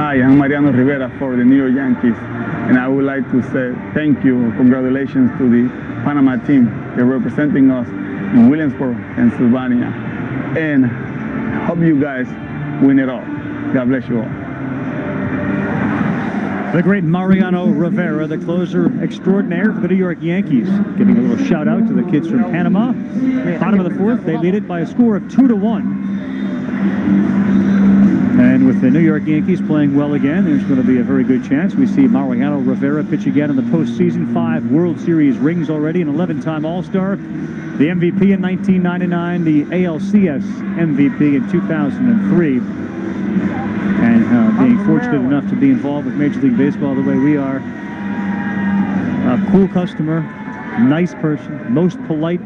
Hi, I'm Mariano Rivera for the New York Yankees, and I would like to say thank you, congratulations to the Panama team. They're representing us in Williamsport, Pennsylvania, and hope you guys win it all. God bless you all. The great Mariano Rivera, the closer extraordinaire for the New York Yankees, giving a little shout out to the kids from Panama. Bottom of the fourth, they lead it by a score of 2-1. And with the New York Yankees playing well again, there's going to be a very good chance we see Mariano Rivera pitch again in the postseason. 5 World Series rings already, an 11-time All-Star, the MVP in 1999, the ALCS MVP in 2003. And being fortunate enough to be involved with Major League Baseball the way we are. A cool customer, nice person, most polite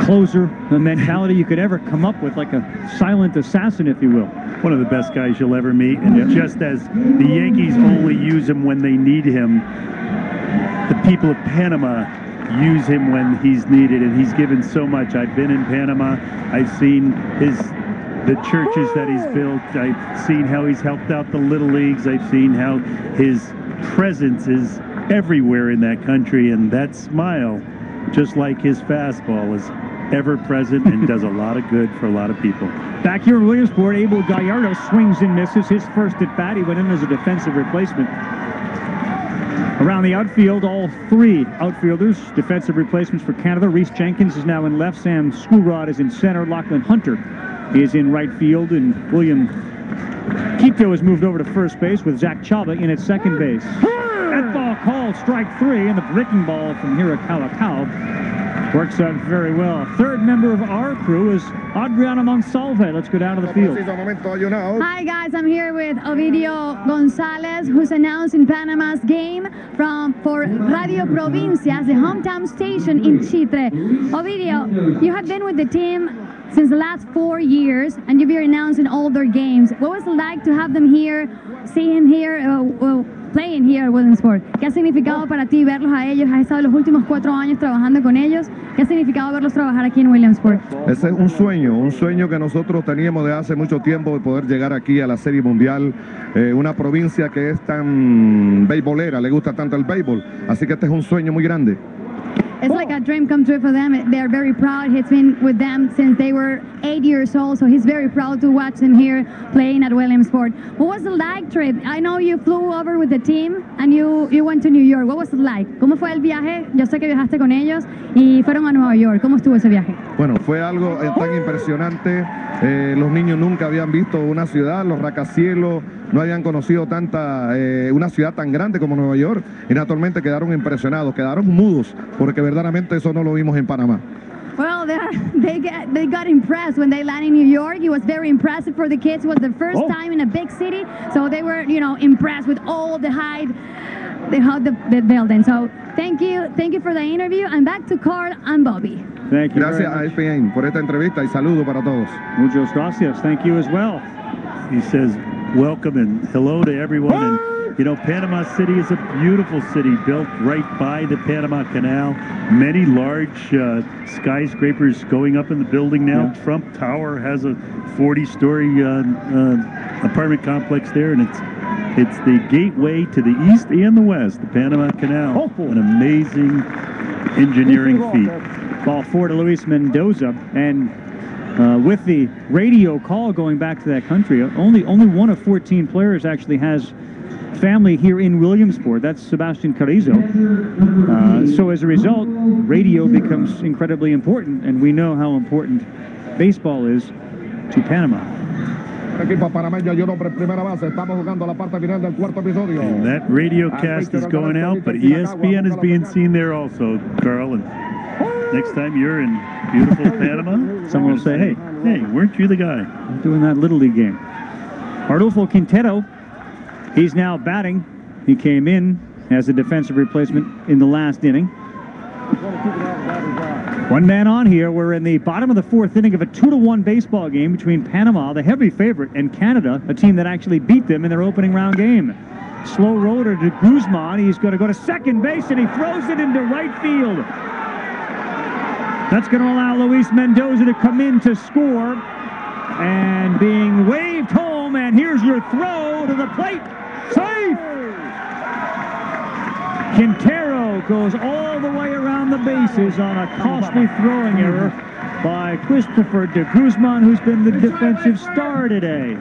closer, the mentality you could ever come up with, like a silent assassin, if you will. One of the best guys you'll ever meet, and just as the Yankees only use him when they need him, the people of Panama use him when he's needed, and he's given so much. I've been in Panama. I've seen the churches that he's built. I've seen how he's helped out the little leagues. I've seen how his presence is everywhere in that country, and that smile, just like his fastball, is ever present and does a lot of good for a lot of people. Back here in Williamsport, Abel Gallardo swings and misses his first at bat. He went in as a defensive replacement. Around the outfield, all 3 outfielders, defensive replacements for Canada. Reese Jenkins is now in left. Sam Schoolrod is in center. Lachlan Hunter is in right field, and William Quito has moved over to first base with Zach Chaba in at second base. That ball called strike 3, and the breaking ball from Hirakawa Cow works out very well. Third member of our crew is Adriana Monsalve. Let's go down to the field. Hi guys, I'm here with Ovidio Gonzalez, who's announcing Panama's game for Radio Provincias, the hometown station in Chitre. Ovidio, you have been with the team since the last 4 years, and you've been announcing all their games. What was it like to have them here, see him here, playing here at Williamsport? ¿Qué ha significado para ti verlos a ellos? Has estado los últimos 4 años trabajando con ellos. ¿Qué ha significado verlos trabajar aquí en Williamsport? Ese es un sueño que nosotros teníamos de hace mucho tiempo, de poder llegar aquí a la Serie Mundial. Una provincia que es tan beisbolera, le gusta tanto el béisbol. Así que este es un sueño muy grande. It's like a dream come true for them. They're very proud. He's been with them since they were 8 years old, so he's very proud to watch them here playing at Williamsport. What was the like trip? I know you flew over with the team and you went to New York. What was it like? ¿Cómo fue el viaje? Yo sé que viajaste con ellos y fueron a Nueva York. ¿Cómo estuvo ese viaje? Bueno, fue algo tan impresionante. Los niños nunca habían visto una ciudad, los rascacielos no habían conocido una ciudad tan grande como Nueva York, y naturalmente quedaron impresionados, quedaron mudos, porque verdaderamente eso no lo vimos en Panamá. Well, they got impressed when they landed in New York. It was very impressive for the kids. It was the first time in a big city, so they were, impressed with all the height the building. So thank you for the interview, and back to Carl and Bobby. Thank you. Gracias a ESPN por esta entrevista y saludo para todos. Muchas gracias. Thank you as well. He says welcome and hello to everyone. And Panama City is a beautiful city built right by the Panama Canal. Many large skyscrapers going up in the building now. Yeah. Trump Tower has a 40-story apartment complex there, and it's the gateway to the east and the west, the Panama Canal. An amazing engineering feat. Ball 4 to Luis Mendoza, and with the radio call going back to that country, only one of 14 players actually has family here in Williamsport. That's Sebastian Carrizo. So as a result, radio becomes incredibly important, and we know how important baseball is to Panama. And that radio cast is going out, but ESPN is being seen there also, Carl. And next time you're in beautiful Panama, someone will say, hey, weren't you the guy doing that Little League game? Arnulfo Quintero, he's now batting. He came in as a defensive replacement in the last inning. One man on here. We're in the bottom of the 4th inning of a 2-1 baseball game between Panama, the heavy favorite, and Canada, a team that actually beat them in their opening round game. Slow roller to Guzman. He's going to go to second base, and he throws it into right field. That's going to allow Luis Mendoza to come in to score, and being waved home, and here's your throw to the plate. Safe! Quintero goes all the way around the bases on a costly throwing error by Christopher de Guzman, who's been the defensive star today.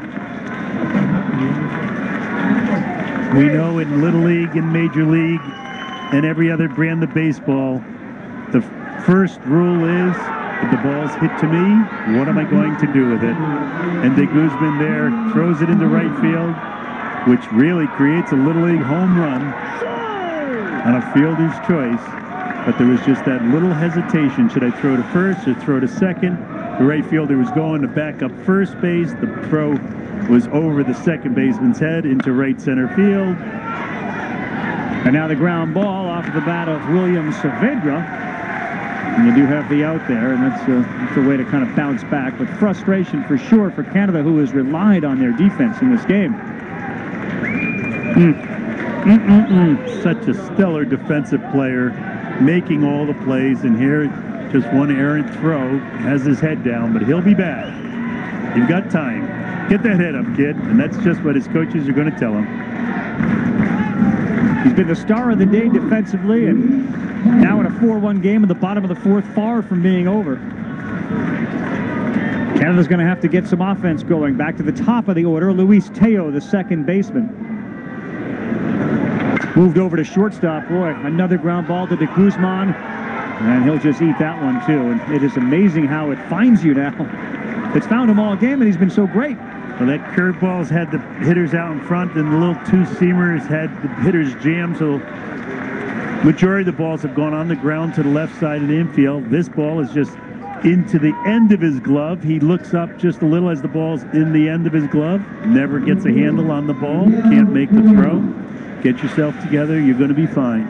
We know in Little League and Major League and every other brand of baseball, the first rule is, if the ball's hit to me, what am I going to do with it? And de Guzman there throws it into right field, which really creates a Little League home run on a fielder's choice. But there was just that little hesitation. Should I throw to first or throw to second? The right fielder was going to back up first base. The throw was over the second baseman's head into right center field. And now the ground ball off the bat of William Saavedra. And you do have the out there, and that's a way to kind of bounce back. But frustration for sure for Canada, who has relied on their defense in this game. Such a stellar defensive player, making all the plays, and here just one errant throw, has his head down, but he'll be back. You've got time. Get that head up, kid, and that's just what his coaches are going to tell him. He's been the star of the day defensively, and now in a 4-1 game in the bottom of the fourth, far from being over. Canada's going to have to get some offense going. Back to the top of the order, Luis Teo, the second baseman. Moved over to shortstop. Boy, another ground ball to de Guzman, and he'll just eat that one too. And it is amazing how it finds you now. It's found him all game, and he's been so great. Well, that curveball's had the hitters out in front, and the little two-seamers had the hitters jammed, so majority of the balls have gone on the ground to the left side of the infield. This ball is just into the end of his glove. He looks up just a little as the ball's in the end of his glove. Never gets a handle on the ball. Can't make the throw. Get yourself together. You're going to be fine.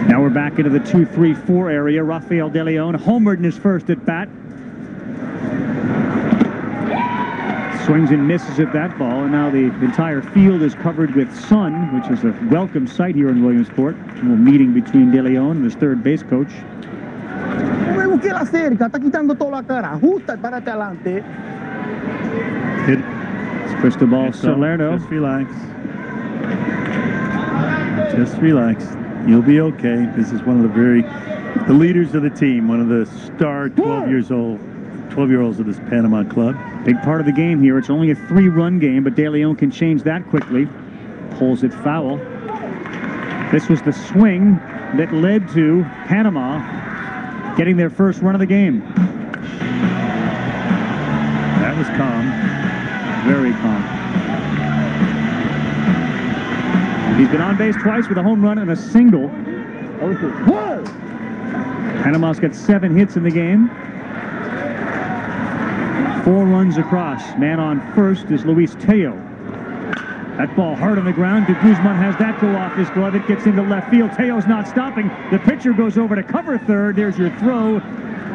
Now we're back into the 2-3-4 area. Rafael De Leon homered in his first at bat. Swings and misses at that ball, and now the entire field is covered with sun, which is a welcome sight here in Williamsport. A little meeting between De Leon and his third base coach. Busque la cerca, está quitando toda la cara, ajusta y párate adelante. It's Cristobal Salerno. Just relax. Just relax. You'll be okay. This is one of the leaders of the team, one of the star 12-year-olds of this Panama club. Big part of the game here. It's only a 3-run game, but De Leon can change that quickly. Pulls it foul. This was the swing that led to Panama getting their first run of the game. That was calm. Very calm. He's been on base twice with a home run and a single. Panama's got 7 hits in the game. 4 runs across. Man on first is Luis Teo. That ball hard on the ground. De Guzman has that go off his glove. It gets into left field. Teo's not stopping. The pitcher goes over to cover third. There's your throw,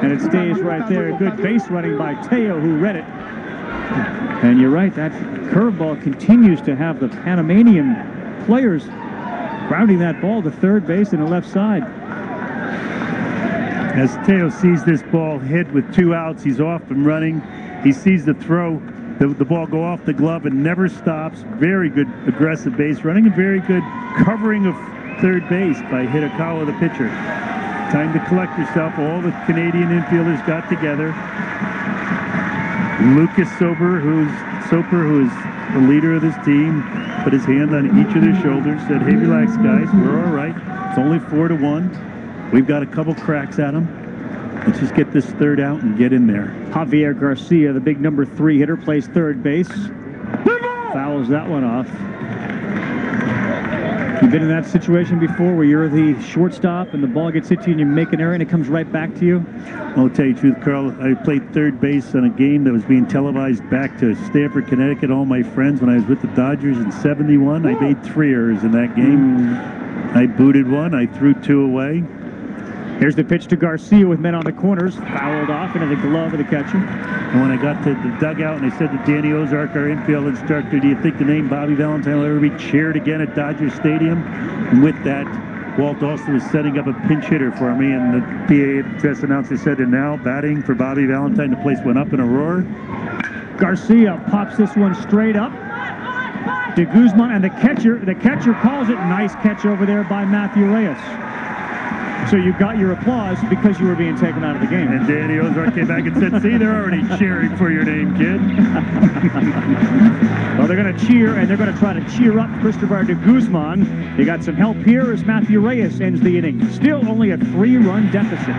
and it stays right there. Good base running by Teo, who read it. And you're right, that curveball continues to have the Panamanian players grounding that ball to third base and the left side. As Teo sees this ball hit with 2 outs, he's off and running. He sees the throw, the ball go off the glove and never stops. Very good aggressive base running and very good covering of third base by Hidakawa, the pitcher. Time to collect yourself. All the Canadian infielders got together. Lucas Soper, who is the leader of this team, put his hand on each of their shoulders, said, "Hey, relax, guys. We're all right. It's only 4-1. We've got a couple cracks at them. Let's just get this third out and get in there." Javier Garcia, the big number 3 hitter, plays third base. Fouls that one off. You've been in that situation before where you're the shortstop and the ball gets hit to you and you make an error and it comes right back to you? I'll tell you the truth, Carl. I played third base on a game that was being televised back to Stamford, Connecticut. All my friends, when I was with the Dodgers in '71, I made 3 errors in that game. I booted one. I threw 2 away. Here's the pitch to Garcia with men on the corners. Fouled off into the glove of the catcher. And when I got to the dugout and I said to Danny Ozark, our infield instructor, "Do you think the name Bobby Valentine will ever be cheered again at Dodger Stadium?" And with that, Walt Austin was setting up a pinch hitter for me, and the PA dress announcer said, "And now batting for Bobby Valentine." The place went up in a roar. Garcia pops this one straight up. De Guzman and the catcher calls it. Nice catch over there by Matthew Reyes. So you got your applause because you were being taken out of the game. And Danny Ozark came back and said, see, they're already cheering for your name, kid. Well, they're going to cheer, and they're going to try to cheer up Cristobal de Guzman. They got some help here as Matthew Reyes ends the inning. Still only a 3-run deficit.